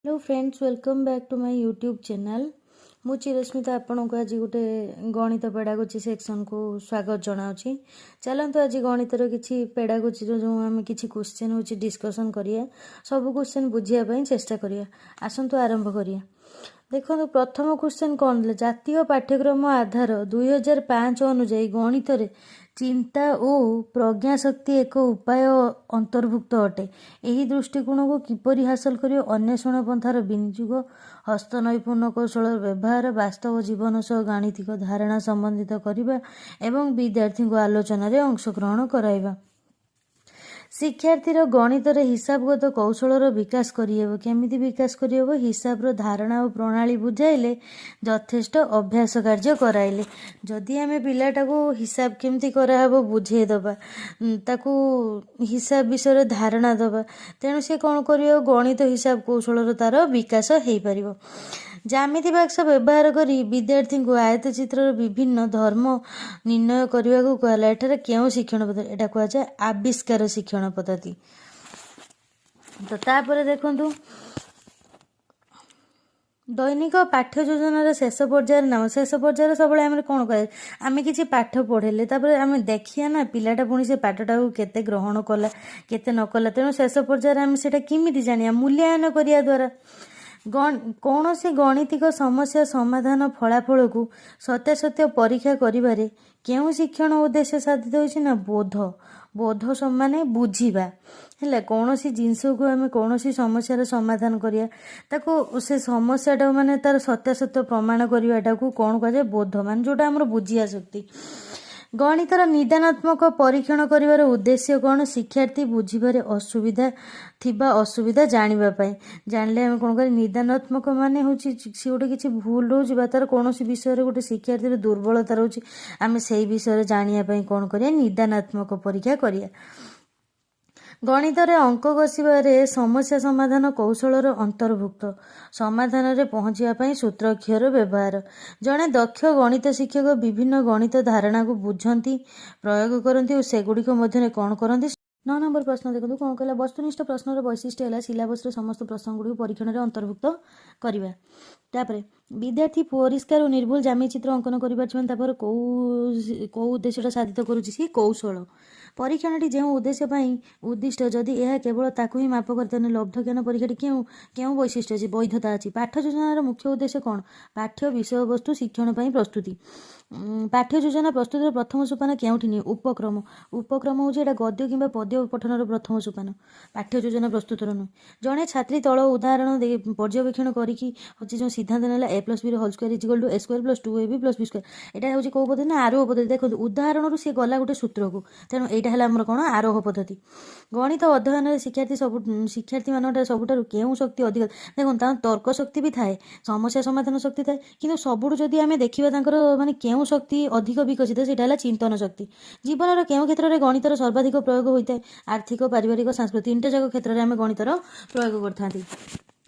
Hello friends, welcome back to my YouTube channel. मु चिरस्मिता आपन को आज गोटे गणित पेडागोजी सेक्शन को स्वागत जनावि। चलतु आज गणितर किसी पेडागोजी जो आम कि क्वेश्चन हो डिस्कसन करिया, सब क्वेश्चन बुझापी चेष्टा करिया। आसतु आरंभ करिया। देखो प्रथम क्वेश्चन कौन है, जातीय पाठ्यक्रम आधार 2005 अनुजाई गणित रे चिंता और प्रज्ञाशक्ति एक उपाय अंतर्भुक्त अटे। यही दृष्टिकोण को किपरि हासिल करियो, अन्वेषण पंथार विनियोग, हस्तनैपुण्य कौशल व्यवहार, वास्तव जीवन सह गाणितिक धारणा संबंधित करने एवं विद्यार्थी को आलोचन रे अंशग्रहण कराइबा। शिक्षार्थीर गणित हिसाबगत कौशलर विकास करिहेब। केमिति विकास करिहेब? हिसाबर धारणा और प्रणाली बुझाइले, यथेष्ट अभ्यास कार्य कराइले। जदि आमे पिलाटाको हिसाब केमिति कराहब बुझेदबा, ताकू हिसाब विषय धारणा दबा, तेणु से कौन करियो, गणित हिसाब कौशलर तार विकास हेई परिबो। ज्यामिति बाक्स व्यवहार करी विद्यार्थी को आयत चित्र विभिन्न धर्म निर्णय करने को कहला। एठारे केउं शिक्षण पद्धति? एटा कुआ जाय आविष्कार शिक्षण पद्धति। तो तापर देखंतु दैनिक पाठ्य योजनार शेष पर्यायर नाम। शेष पर्यायर सब आम कौन कहे, आम कि पाठ पढ़ेले तापर आम देखिया ना पिलाटा पुणी से पाठटा को केते ग्रहण कला केते न कला। तेणु शेष पर्यायर आम सेटा किमिति जानिया? मूल्यांकन करिया द्वारा। कौन से गणितिक समस्या समाधान फलाफल को सत्यासत्य परीक्षा करिबारे केउं शिक्षण उद्देश्य साधित होइछि ना? बोध माने बुझिबा है। कौन सी जिनस को आम कौन सी समस्यार समाधान करिया, ताको से समस्याटा माने तार सत्यासत्य प्रमाण करवाटा को कौन कह जाए? बोध मान जोटा आमर बुझिया शक्ति। गणितर निदानात्मक परीक्षण करिवार उद्देश्य कौन? शिक्षार्थी बुझिबारे असुविधा थिबा असुविधा जानिबा पई। जानले हम कौन करी? निदानात्मक माने होची सी गोटे किछि भूल होची बा तार कोनोसी विषय रे गोटे शिक्षार्थी रे दुर्बलता रहउची, आमे सेही विषय रे जानिया पई कौन करिया? निदानात्मक परीक्षा करिया। गणित रे अंक कषिबारे समस्या समाधान कौशलर अंतर्भुक्त। समाधान रे पहुँचिया पई सूत्राक्षर व्यवहार। जड़े दक्ष गणित शिक्षक विभिन्न गणित धारणा को बुझंती, प्रयोग करती और सेगुड़िक मध्य कौन करती। 9 नंबर प्रश्न देखो कौन कहला, वस्तुनिष्ठ प्रश्नर वैशिष्ट्य है सिलेबस समस्त प्रश्न गुड़ी परीक्षण में अंतर्भुक्त करवा। तापर विद्यार्थी परिष्कार और निर्भुल ज्यामिति चित्र अंकन कर कौ उद्देश्यटा साधित करुच्ची कौशल। परीक्षणटी जो उद्देश्य उद्दिष्ट जदि यह केवल ताकू ही माप करते लब्ध ज्ञान परीक्षाटी क्यों वैशिष्ट्य अच्छी वैधता अच्छी। पाठ्य योजनार मुख्य उद्देश्य कौन? पाठ्य विषय वस्तु शिक्षण पर प्रस्तुति। पाठ्य योजना प्रस्तुतिर प्रथम सोपान केउठी नि? उपक्रम। उपक्रम हूँ एटा गद्य किंबा पद्य पठनर प्रथम सोपान, पाठ्य योजना प्रस्तुतर नुहे। जड़े छात्री तल उदाहरण पर्यवेक्षण करी जो सिद्धांत ना a+b whole square equal to a² + 2ab + b²। एटा हूँ कौ पद्धति ना? आरोह पद्धति। देखो उदाहरण सी गला गोटे सूत्र को, तेणु यहाँ है आमर कौन? आरोह पद्धति। गणित अध्ययन शिक्षार्थी मान सबुठार केउं शक्ति अधिक? देखो तर्क शक्ति भी थाए, समस्या समाधान शक्ति थाए, किंतु सबुठु जदि आमे देखिबा तांकर माने केउं शक्ति अधिक विकसित, सेटा है चिंतन शक्ति। जीवन केउं क्षेत्र में गणितर सर्वाधिक प्रयोग होता है? आर्थिक, पारिवारिक, सांस्कृतिक तीनटा जाक क्षेत्र में आमे गणितर प्रयोग करथांती।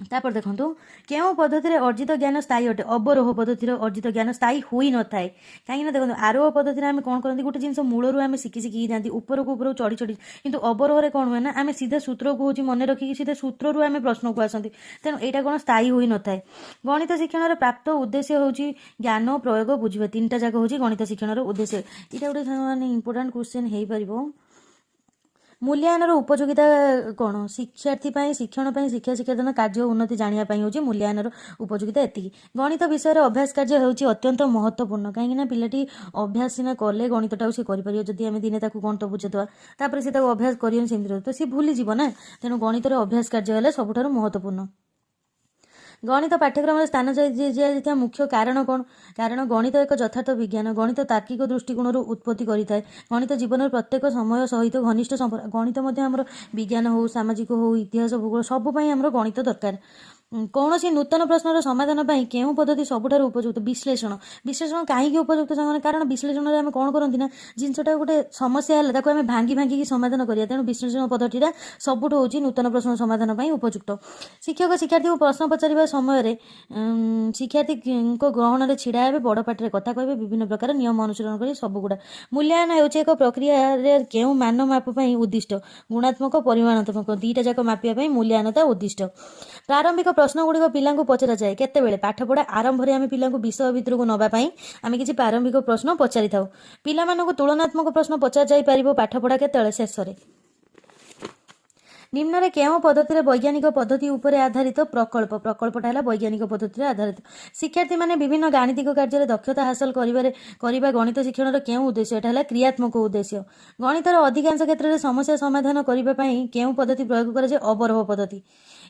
तापर देखंतु केउं पद्धति रे अर्जित ज्ञान स्थायी अटे? अवरोह पद्धति रे अर्जित ज्ञान स्थायी होई न थाए। काहे ना देखंतु आरोह पद्धति रे आमे कोन करंती, गोटे जिंस मूलरू आमे शिखी जांती ऊपर को चढ़ी चढ़ी, किंतु अवरोह रे कोन हुए ना, आमे सीधा सूत्र को होची मने रखी सीधा सूत्र रु आमे प्रश्न को आसंती। तेणु एटा कोन? स्थायी होई न थाए। गणित शिक्षण रे प्राप्त उद्देश्य होची ज्ञान प्रयोग बुझिबा। तीनटा जाक होची गणित शिक्षण रे उद्देश्य। एटा गोटे माने इंपोर्टेंट क्वेश्चन हेई परिबो। मूल्यांकन उपयोगिता कौन? शिक्षार्थी शिक्षण शिक्षा शिक्षादान कार्य उन्नति जानापी हूँ मूल्यांकन उपयोगिता एति। गणित विषय अभ्यास कार्य होची अत्यंत महत्वपूर्ण। कहीं पिलाटी अभ्यास सीना कले गणितटा से कर जदि आम दिने गणित बुझेदवा तापर से अभ्यास करें सेमती तो सी भूली जीव ना। तेणु गणित अभ्यास कार्य सबुठार महत्वपूर्ण। गणित पाठ्यक्रम स्थान दिया मुख्य कारण कौन? कारण गणित एक यथार्थ विज्ञान। गणित तार्किक दृष्टिकोण उत्पत्ति करें। गणित जीवन प्रत्येक समय सहित घनिष्ठ संपर्क। गणित आमर विज्ञान हो, सामाजिक हो, इतिहास, भूगोल सबुपाई आमर गणित दरकार। कौन सी नूतन प्रश्नर समाधान पर केउं पद्धति सबुठार उपयुक्त? विश्लेषण। विश्लेषण कहीं उपयुक्त सामान? कारण विश्लेषण में आम कौन करती ना, जिनटा गोटे समस्या है ताको आम भांगी भांगी समाधान करिया। तेणु विश्लेषण पद्धतिटा सबुठु होची नूतन प्रश्न समाधान पर उपयुक्त। शिक्षक शिक्षार्थी को प्रश्न पचारिबा समय शिक्षार्थी ग्रहण में छिड़ा हे, बड़ पाटे कथा कहे, विभिन्न प्रकार नियम अनुसरण कर सबुगुड़ा। मूल्यांकन होची एक प्रक्रिया केउं मान माप उद्दिष्ट? गुणात्मक, परिमाणात्मक, दुईटा जाक मापिया मूल्यांकन उद्दिष्ट। प्रारंभिक ପ୍ରଶ୍ନ ଗୁଡ଼ିକ ପିଲାଙ୍କୁ ପଚରାଯାଏ କେତେବେଳେ? ପାଠପଢ଼ା ଆରମ୍ଭରେ ଆମେ ପିଲାଙ୍କୁ ବିଷୟ ଭିତରକୁ ନେବା ପାଇଁ ଆମେ କିଛି ପ୍ରାରମ୍ଭିକ ପ୍ରଶ୍ନ ପଚାରିଥାଉ। ପିଲାମାନଙ୍କୁ ତୁଳନାତ୍ମକ ପ୍ରଶ୍ନ ପଚରାଯାଇପାରିବ ପାଠପଢ଼ା କେତେବେଳେ? ଶେଷରେ। ନିମ୍ନରେ କେଉଁ ପଦ୍ଧତିରେ ବୈଜ୍ଞାନିକ ପଦ୍ଧତି ଉପରେ ଆଧାରିତ? ପ୍ରକଳ୍ପଟା ହେଲା ବୈଜ୍ଞାନିକ ପଦ୍ଧତିରେ ଆଧାରିତ। ଶିକ୍ଷାର୍ଥୀମାନେ ବିଭିନ୍ନ ଗାଣିତିକ କାର୍ଯ୍ୟରେ ଦକ୍ଷତା ହାସଲ କରିବା ଗଣିତ ଶିକ୍ଷଣର କେଉଁ ଉଦ୍ଦେଶ୍ୟ? ଏଟା ହେଲା କ୍ରିୟାତ୍ମକ ଉଦ୍ଦେଶ୍ୟ। ଗଣିତର ଅଧିକାଂଶ କ୍ଷେତ୍ରରେ ସମସ୍ୟା ସମାଧାନ କରିବା ପାଇଁ କେଉଁ ପଦ୍ଧତି ପ୍ରୟୋଗ କରାଯାଏ? ଅବରୋହ ପଦ୍ଧତି।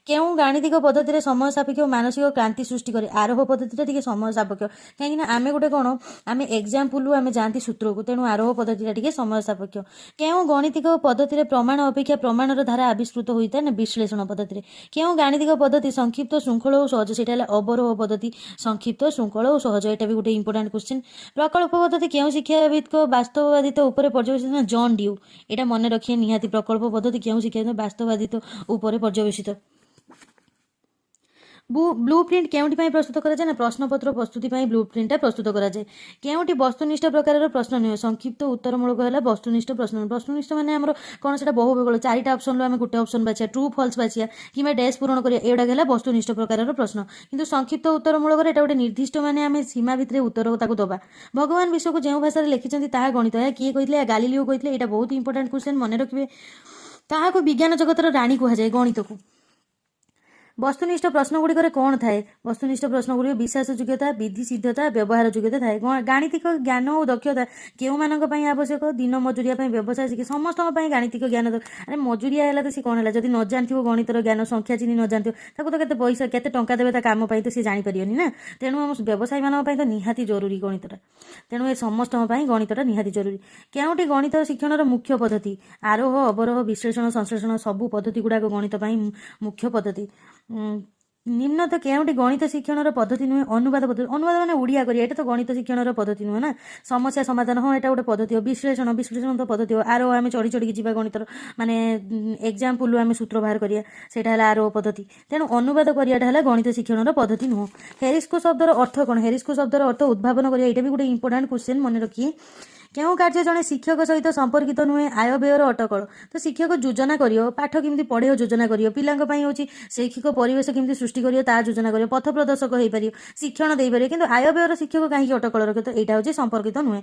କେଉଁ ଗାଣିତିକ ପଦ୍ଧତିରେ ସମୟ ସାପେକ୍ଷ ଓ ମାନସିକ କ୍ରାନ୍ତି ସୃଷ୍ଟି କରେ? ଆରୋହ ପଦ୍ଧତିଟା ଟିକେ ସମୟ ସାପେକ୍ଷ, କାହିଁକିନା ଆମେ ଗୋଟେ କ'ଣ ଆମେ ଏକ୍ଜାମ୍ପଲରୁ ଆମେ ଯାଆନ୍ତି ସୂତ୍ରକୁ, ତେଣୁ ଆରୋହ ପଦ୍ଧତିଟା ଟିକେ ସମୟ ସାପେକ୍ଷ। କେଉଁ ଗଣିତିକ ପଦ୍ଧତିରେ ପ୍ରମାଣ ଅପେକ୍ଷା ପ୍ରମାଣର ଧାରା ଆବିଷ୍କୃତ ହୋଇଥାଏ? ନା ବିଶ୍ଳେଷଣ ପଦ୍ଧତିରେ। କେଉଁ ଗାଣିତିକ ପଦ୍ଧତି ସଂକ୍ଷିପ୍ତ, ଶୃଙ୍ଖଳ ଓ ସହଜ? ସେଇଟା ହେଲା ଅବରୋହ ପଦ୍ଧତି, ସଂକ୍ଷିପ୍ତ, ଶୃଙ୍ଖଳ ଓ ସହଜ। ଏଟା ବି ଗୋଟେ ଇମ୍ପୋର୍ଟାଣ୍ଟ କ୍ୱେଶ୍ଚିନ୍। ପ୍ରକଳ୍ପ ପଦ୍ଧତି କେଉଁ ଶିକ୍ଷାବିତ୍ଙ୍କ ବାସ୍ତବବାଦିତା ଉପରେ ପର୍ଯ୍ୟବେସିତ? ନା ଜନ୍ ଡ୍ୟୁ। ଏଟା ମନେ ରଖିବା ନିହାତି। ପ୍ରକଳ୍ପ ପଦ୍ଧତି କେଉଁ ଶିକ୍ଷାବିତ୍ଙ୍କ ବାସ୍ତବବାଦିତା ଉପରେ ପର୍ଯ୍ୟବେସିତ। ବ୍ଲୁ ପ୍ରିଣ୍ଟ କେଉଁଠି ପାଇଁ ପ୍ରସ୍ତୁତ କରାଯାଏ? ନା ପ୍ରଶ୍ନପତ୍ର ପ୍ରସ୍ତୁତି ପାଇଁ ବ୍ଲୁ ପ୍ରିଣ୍ଟଟା ପ୍ରସ୍ତୁତ କରାଯାଏ। କେଉଁଠି ବସ୍ତୁନିଷ୍ଠ ପ୍ରକାରର ପ୍ରଶ୍ନ ନୁହେଁ? ସଂକ୍ଷିପ୍ତ ଉତ୍ତରମୂଳକ ହେଲା ବସ୍ତୁନିଷ୍ଠ ପ୍ରଶ୍ନ। ବସ୍ତୁନିଷ୍ଠ ମାନେ ଆମର କ'ଣ ସେଟା ବହୁବିକଳ, 4ଟା ଅପସନରୁ ଆମେ ଗୋଟେ ଅପସନ ବାଛିବା, ଟ୍ରୁ ଫଲ୍ସ ବାଛିବା କିମ୍ବା ଡ୍ୟାସ୍ ପୂରଣ କରିବା, ଏଗୁଡ଼ାକ ହେଲା ବସ୍ତୁନିଷ୍ଠ ପ୍ରକାରର ପ୍ରଶ୍ନ। କିନ୍ତୁ ସଂକ୍ଷିପ୍ତ ଉତ୍ତରମୂଳକରେ ଏଟା ଗୋଟେ ନିର୍ଦ୍ଦିଷ୍ଟ ମାନେ ଆମେ ସୀମା ଭିତରେ ଉତ୍ତର ତାକୁ ଦେବା। ଭଗବାନ ବିଶ୍ୱକୁ ଯେଉଁ ଭାଷାରେ ଲେଖିଛନ୍ତି ତାହା ଗଣିତ। ଏହା କିଏ କହିଥିଲେ? ଗାଲିଲିଓ କହିଥିଲେ। ଏଇଟା ବହୁତ ଇମ୍ପୋର୍ଟାଣ୍ଟ କ୍ୱେଶ୍ଚନ୍, ମନେ ରଖିବେ। ତାହାକୁ ବିଜ୍ଞାନ ଜଗତର ରାଣୀ କୁହାଯାଏ, ଗଣିତକୁ। ବସ୍ତୁନିଷ୍ଠ ପ୍ରଶ୍ନଗୁଡ଼ିକରେ କ'ଣ ଥାଏ? ବସ୍ତୁନିଷ୍ଠ ପ୍ରଶ୍ନଗୁଡ଼ିକ ବିଶ୍ୱାସ ଯୋଗ୍ୟତା, ବିଧି ସିଦ୍ଧତା, ବ୍ୟବହାର ଯୋଗ୍ୟତା ଥାଏ। ଗାଣିତିକ ଜ୍ଞାନ ଓ ଦକ୍ଷତା କେଉଁମାନଙ୍କ ପାଇଁ ଆବଶ୍ୟକ? ଦିନ ମଜୁରିଆ ପାଇଁ, ବ୍ୟବସାୟ ଶିକ୍ଷା, ସମସ୍ତଙ୍କ ପାଇଁ ଗାଣିତିକ ଜ୍ଞାନ। ଆରେ ମଜୁରିଆ ହେଲା ତ ସେ କ'ଣ ହେଲା? ଯଦି ନ ଜାଣିଥିବ ଗଣିତର ଜ୍ଞାନ, ସଂଖ୍ୟା ଚିହ୍ନି ନ ଜାଣିଥିବ, ତାକୁ ତ କେତେ ପଇସା କେତେ ଟଙ୍କା ଦେବେ ତା କାମ ପାଇଁ ତ ସେ ଜାଣିପାରିବନି ନା। ତେଣୁ ଆମ ବ୍ୟବସାୟୀମାନଙ୍କ ପାଇଁ ତ ନିହାତି ଜରୁରୀ ଗଣିତଟା। ତେଣୁ ଏ ସମସ୍ତଙ୍କ ପାଇଁ ଗଣିତଟା ନିହାତି ଜରୁରୀ। କେଉଁଟି ଗଣିତ ଶିକ୍ଷଣର ମୁଖ୍ୟ ପଦ୍ଧତି? ଆରୋହ, ଅବରୋହ, ବିଶ୍ଳେଷଣ, ସଂଶ୍ଳେଷଣ ସବୁ ପଦ୍ଧତି ଗୁଡ଼ାକ ଗଣିତ ପାଇଁ ମୁଖ୍ୟ ପଦ୍ଧତି। ନିମ୍ନତ କେଉଁଟି ଗଣିତ ଶିକ୍ଷଣର ପଦ୍ଧତି ନୁହେଁ? ଅନୁବାଦ ପଦ୍ଧତି। ଅନୁବାଦ ମାନେ ଓଡ଼ିଆ କରିବା, ଏଇଟା ତ ଗଣିତ ଶିକ୍ଷଣର ପଦ୍ଧତି ନୁହେଁ ନା। ସମସ୍ୟା ସମାଧାନ, ହଁ ଏଇଟା ଗୋଟେ ପଦ୍ଧତି ହେବ। ବିଶ୍ଳେଷଣ ତ ପଦ୍ଧତି ହେବ। ଆରୋହ ଆମେ ଚଢ଼ି ଚଢ଼ିକି ଯିବା ଗଣିତର ମାନେ ଏକ୍ଜାମ୍ପଲରୁ ଆମେ ସୂତ୍ର ବାହାର କରିବା, ସେଇଟା ହେଲା ଆରୋହ ପଦ୍ଧତି। ତେଣୁ ଅନୁବାଦ କରିବାଟା ହେଲା ଗଣିତ ଶିକ୍ଷଣର ପଦ୍ଧତି ନୁହଁ। ହେରିସ୍କୋ ଶବ୍ଦର ଅର୍ଥ କ'ଣ? ହେରିସ୍କୋ ଶବ୍ଦର ଅର୍ଥ ଉଦ୍ଭାବନ କରିବା। ଏଇଟା ବି ଗୋଟେ ଇମ୍ପୋର୍ଟାଣ୍ଟ କ୍ୱେଶ୍ଚନ୍, ମନେ ରଖିଏ। କେଉଁ କାର୍ଯ୍ୟ ଜଣେ ଶିକ୍ଷକ ସହିତ ସମ୍ପର୍କିତ ନୁହେଁ? ଆୟ ବ୍ୟୟର ଅଟକଳ। ତ ଶିକ୍ଷକ ଯୋଜନା କରିବ, ପାଠ କେମିତି ପଢ଼େଇବ ଯୋଜନା କରିବ, ପିଲାଙ୍କ ପାଇଁ ହେଉଛି ଶୈକ୍ଷିକ ପରିବେଶ କେମିତି ସୃଷ୍ଟି କରିବ ତା ଯୋଜନା କରିବ, ପଥ ପ୍ରଦର୍ଶକ ହେଇପାରିବ, ଶିକ୍ଷଣ ଦେଇପାରିବ। କିନ୍ତୁ ଆୟ ବ୍ୟୟର ଶିକ୍ଷକ କାହିଁକି ଅଟକଳ ରଖିବ? ତ ଏଇଟା ହେଉଛି ସମ୍ପର୍କିତ ନୁହେଁ।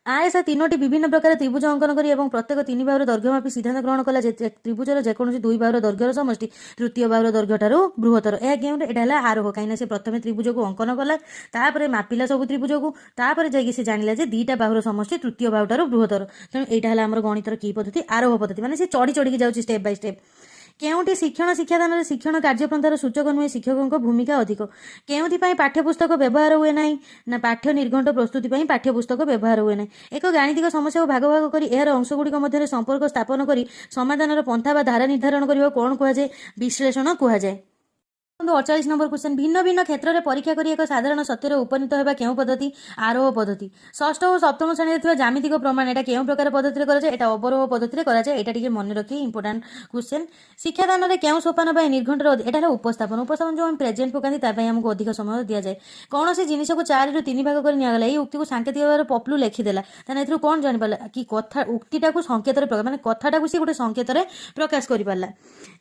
ଆଏସା 3ଟି ବିଭିନ୍ନ ପ୍ରକାର ତ୍ରିଭୁଜ ଅଙ୍କନ କରି ଏବଂ ପ୍ରତ୍ୟେକ 3 ବାହୁର ଦୈର୍ଘ୍ୟ ମାପି ସିଦ୍ଧାନ୍ତ ଗ୍ରହଣ କଲା ଯେ ତ୍ରିଭୁଜର ଯେକୌଣସି 2 ବାହୁର ଦୈର୍ଘ୍ୟର ସମଷ୍ଟି ତୃତୀୟ ବାହୁର ଦୈର୍ଘ୍ୟଠାରୁ ବୃହତ୍ତର। ଏହା କେଉଁଟା? ଏଟା ହେଲା ଆରୋହ, କାହିଁକିନା ସେ ପ୍ରଥମେ ତ୍ରିଭୁଜକୁ ଅଙ୍କନ କଲା, ତାପରେ ମାପିଲା ସବୁ ତ୍ରିଭୁଜକୁ, ତାପରେ ଯାଇକି ସେ ଜାଣିଲା ଯେ 2ଟା ବାହୁର ସମଷ୍ଟି ତୃତୀୟ ବାହୁଠାରୁ ବୃହତ୍ତର। ତେଣୁ ଏଇଟା ହେଲା ଆମର ଗଣିତର କି ପଦ୍ଧତି? ଆରୋହ ପଦ୍ଧତି। ମାନେ ସେ ଚଢ଼ି ଚଢ଼ିକି ଯାଉଛି ଷ୍ଟେପ୍ ବାଇ ଷ୍ଟେପ୍। କେଉଁଠି ଶିକ୍ଷଣ ଶିକ୍ଷାଦାନରେ ଶିକ୍ଷଣ କାର୍ଯ୍ୟପନ୍ଥାର ସୂଚକ ନୁହେଁ? ଶିକ୍ଷକଙ୍କ ଭୂମିକା ଅଧିକ। କେଉଁଥିପାଇଁ ପାଠ୍ୟପୁସ୍ତକ ବ୍ୟବହାର ହୁଏ ନାହିଁ? ନା ପାଠ୍ୟ ନିର୍ଘଣ୍ଟ ପ୍ରସ୍ତୁତି ପାଇଁ ପାଠ୍ୟପୁସ୍ତକ ବ୍ୟବହାର ହୁଏ ନାହିଁ। ଏକ ଗାଣିତିକ ସମସ୍ୟାକୁ ଭାଗ ଭାଗ କରି ଏହାର ଅଂଶଗୁଡ଼ିକ ମଧ୍ୟରେ ସମ୍ପର୍କ ସ୍ଥାପନ କରି ସମାଧାନର ପନ୍ଥା ବା ଧାରା ନିର୍ଦ୍ଧାରଣ କରିବାକୁ କ'ଣ କୁହାଯାଏ? ବିଶ୍ଳେଷଣ କୁହାଯାଏ। 48 ନମ୍ବର କ୍ୱେଶ୍ଚନ୍। ଭିନ୍ନ ଭିନ୍ନ କ୍ଷେତ୍ରରେ ପରୀକ୍ଷା କରି ଏକ ସାଧାରଣ ସତ୍ୟରେ ଉପନୀତ ହେବା କେଉଁ ପଦ୍ଧତି? ଆରୋହ ପଦ୍ଧତି। ଷଷ୍ଠ ଓ ସପ୍ତମ ଶ୍ରେଣୀରେ ଥିବା ଜ୍ୟାମିତିକ ପ୍ରମାଣ, ଏଟା କେଉଁ ପ୍ରକାର ପଦ୍ଧତିରେ କରାଯାଏ? ଏଟା ଅବରୋହ ପଦ୍ଧତିରେ କରାଯାଏ। ଏଟା ଟିକେ ମନେ ରଖି ଇମ୍ପୋର୍ଟାଣ୍ଟ କ୍ୱେଶ୍ଚନ୍। ଶିକ୍ଷାଦାନରେ କେଉଁ ସୋପାନ ପାଇଁ ନିର୍ଘଣ୍ଟର? ଏଟା ହେଲା ଉପସ୍ଥାପନ। ଉପସ୍ଥାପନ ଯେଉଁ ଆମେ ପ୍ରେଜେଣ୍ଟ ପକାନ୍ତି ତା ପାଇଁ ଆମକୁ ଅଧିକ ସମୟ ଦିଆଯାଏ। କୌଣସି ଜିନିଷକୁ 4ରୁ 3 ଭାଗ କରି ନିଆଗଲା, ଏଇ ଉକ୍ତିକୁ ସାଙ୍କେତିକ ଭାବରେ ପପ୍ଲୁ ଲେଖିଦେଲା, ତାହେଲେ ଏଥିରୁ କ'ଣ ଜାଣିପାରିଲା? କି କଥା ଉକ୍ତିଟାକୁ ସଂକେତରେ ପ୍ରକାଶ, ମାନେ କଥାଟାକୁ ସେ ଗୋଟେ ସଂକେତରେ ପ୍ରକାଶ କରିପାରିଲା।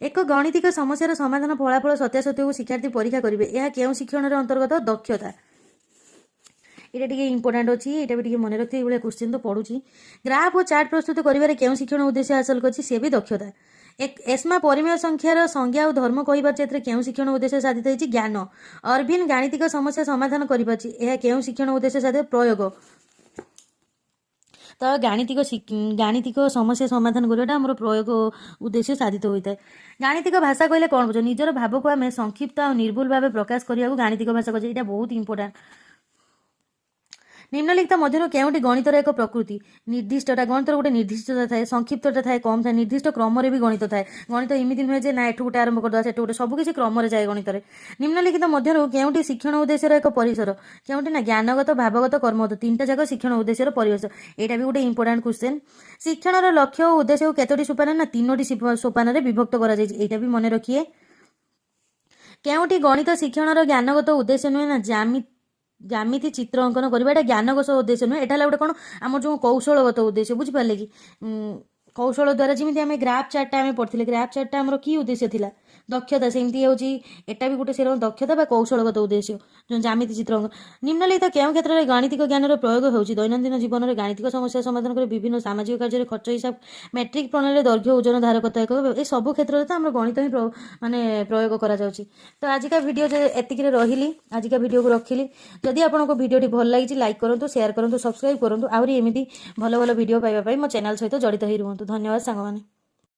ଏକ ଗଣିତିକ ସମସ୍ୟାର ସମାଧାନ ଫଳାଫଳ ସତ୍ୟାସତ୍ୟକୁ ଶିକ୍ଷାର୍ଥୀ ପରୀକ୍ଷା କରିବେ, ଏହା କେଉଁ ଶିକ୍ଷଣର ଅନ୍ତର୍ଗତ? ଦକ୍ଷତା। এটা ଟିକେ ইম্পর্টাଣ୍ଟ ଅଛି, ଏଇଟା ବି ଟିକେ ମନେ ରଖିଥିବେ, ଏଇଭଳିଆ କ୍ୱେଶ୍ଚିନ୍ ତ ପଡ଼ୁଛି। ଗ୍ରାଫ ଓ ଚାର୍ଟ ପ୍ରସ୍ତୁତ କରିବାରେ କେଉଁ ଶିକ୍ଷଣ ଉଦ୍ଦେଶ୍ୟ ହାସଲ କରିଛି? ସେ ବି ଦକ୍ଷତା। ଏସ୍ମା ପରିମେୟ ସଂଖ୍ୟାର ସଂଜ୍ଞା ଓ ଧର୍ମ କହିପାରୁଛି, ଏଥିରେ କେଉଁ ଶିକ୍ଷଣ ଉଦ୍ଦେଶ୍ୟ ସାଧିତ ହେଇଛି? ଜ୍ଞାନ। ଅରବିନ୍ ଗାଣିତିକ ସମସ୍ୟା ସମାଧାନ କରିପାରୁଛି, ଏହା କେଉଁ ଶିକ୍ଷଣ ଉଦ୍ଦେଶ୍ୟ ସାଧିତ? ପ୍ରୟୋଗ। ତ ଗାଣିତିକ ସମସ୍ୟା ସମାଧାନ କରିବାଟା ଆମର ପ୍ରୟୋଗ ଉଦ୍ଦେଶ୍ୟ ସାଧିତ ହୋଇଥାଏ। ଗାଣିତିକ ଭାଷା କହିଲେ କ'ଣ ବୁଝ? ନିଜର ଭାବକୁ ଆମେ ସଂକ୍ଷିପ୍ତ ଆଉ ନିର୍ଭୁଲ ଭାବେ ପ୍ରକାଶ କରିବାକୁ ଗାଣିତିକ ଭାଷା କୁହାଯାଏ। ଏଇଟା ବହୁତ ଇମ୍ପୋର୍ଟାଣ୍ଟ। ନିମ୍ନଲିଖିତ ମଧ୍ୟରୁ କେଉଁଟି ଗଣିତର ଏକ ପ୍ରକୃତି? ନିର୍ଦ୍ଦିଷ୍ଟଟା। ଗଣିତର ଗୋଟେ ନିର୍ଦ୍ଦିଷ୍ଟତା ଥାଏ, ସଂକ୍ଷିପ୍ତଟା ଥାଏ, କମ୍ ଥାଏ, ନିର୍ଦ୍ଦିଷ୍ଟ କ୍ରମରେ ବି ଗଣିତ ଥାଏ। ଗଣିତ ଏମିତି ନୁହେଁ ଯେ ନା ଏଠୁ ଗୋଟେ ଆରମ୍ଭ କରିଦେବା ସେଠୁ ଗୋଟେ, ସବୁ କିଛି କ୍ରମରେ ଯାଏ ଗଣିତରେ। ନିମ୍ନଲିଖିତ ମଧ୍ୟରୁ କେଉଁଟି ଶିକ୍ଷଣ ଉଦ୍ଦେଶ୍ୟର ଏକ ପରିସର? କେଉଁଟି? ନା ଜ୍ଞାନଗତ, ଭାବଗତ, କର୍ମଗତ, 3ଟା ଯାକ ଶିକ୍ଷଣ ଉଦ୍ଦେଶ୍ୟର ପରିବେଶ। ଏଇଟା ବି ଗୋଟେ ଇମ୍ପୋର୍ଟାଣ୍ଟ କ୍ୱେଶ୍ଚନ୍। ଶିକ୍ଷଣର ଲକ୍ଷ୍ୟ ଓ ଉଦ୍ଦେଶ୍ୟକୁ କେତୋଟି ସୋପାନ? ନା 3ଟି ସୋପାନରେ ବିଭକ୍ତ କରାଯାଇଛି, ଏଇଟା ବି ମନେ ରଖିଏ। କେଉଁଟି ଗଣିତ ଶିକ୍ଷଣର ଜ୍ଞାନଗତ ଉଦ୍ଦେଶ୍ୟ ନୁହେଁ? ନା ଜ୍ୟାମିତି ଚିତ୍ର ଅଙ୍କନ କରିବା, ଏଟା ଜ୍ଞାନଗତ ଉଦ୍ଦେଶ୍ୟ ନୁହେଁ, ଏଟା ହେଲା ଗୋଟେ କ'ଣ ଆମର ଯେଉଁ କୌଶଳଗତ ଉଦ୍ଦେଶ୍ୟ, ବୁଝିପାରିଲେ କି? କୌଶଳ ଦ୍ୱାରା, ଯେମିତି ଆମେ ଗ୍ରାଫ ଚାର୍ଟଟା ଆମେ ପଢ଼ିଥିଲେ, ଗ୍ରାଫ ଚାର୍ଟଟା ଆମର କି ଉଦ୍ଦେଶ୍ୟ ଥିଲା? ଦକ୍ଷତା ସେମିତି ହେଉଛି ଏଟା ବି ଗୋଟେ ସେରକମ ଦକ୍ଷତା ବା କୌଶଳଗତ ଉଦ୍ଦେଶ୍ୟ ଯେଉଁ ଜ୍ୟାମିତି ଚିତ୍ର ନିମ୍ନଲିଖିତ କେଉଁ କ୍ଷେତ୍ରରେ ଗାଣିତିକ ଜ୍ଞାନର ପ୍ରୟୋଗ ହେଉଛି ଦୈନନ୍ଦିନ ଜୀବନରେ ଗାଣିତିକ ସମସ୍ୟା ସମାଧାନ କରି ବିଭିନ୍ନ ସାମାଜିକ କାର୍ଯ୍ୟରେ ଖର୍ଚ୍ଚ ହିସାବ ମେଟ୍ରିକ ପ୍ରଣାଳୀରେ ଦୈର୍ଘ୍ୟ ଓଜନ ଧାରକତା ଏକ ଏ ସବୁ କ୍ଷେତ୍ରରେ ତ ଆମର ଗଣିତ ହିଁ ମାନେ ପ୍ରୟୋଗ କରାଯାଉଛି। ତ ଆଜିକା ଭିଡ଼ିଓ ଏତିକିରେ ରହିଲି, ଆଜିକା ଭିଡ଼ିଓକୁ ରଖିଲି। ଯଦି ଆପଣଙ୍କୁ ଭିଡ଼ିଓଟି ଭଲ ଲାଗିଛି ଲାଇକ୍ କରନ୍ତୁ, ସେୟାର କରନ୍ତୁ, ସବସ୍କ୍ରାଇବ୍ କରନ୍ତୁ। ଆହୁରି ଏମିତି ଭଲ ଭଲ ଭିଡ଼ିଓ ପାଇବା ପାଇଁ ମୋ ଚ୍ୟାନେଲ୍ ସହିତ ଜଡ଼ିତ ହୋଇ ରୁହନ୍ତୁ। ଧନ୍ୟବାଦ ସାଙ୍ଗମାନେ।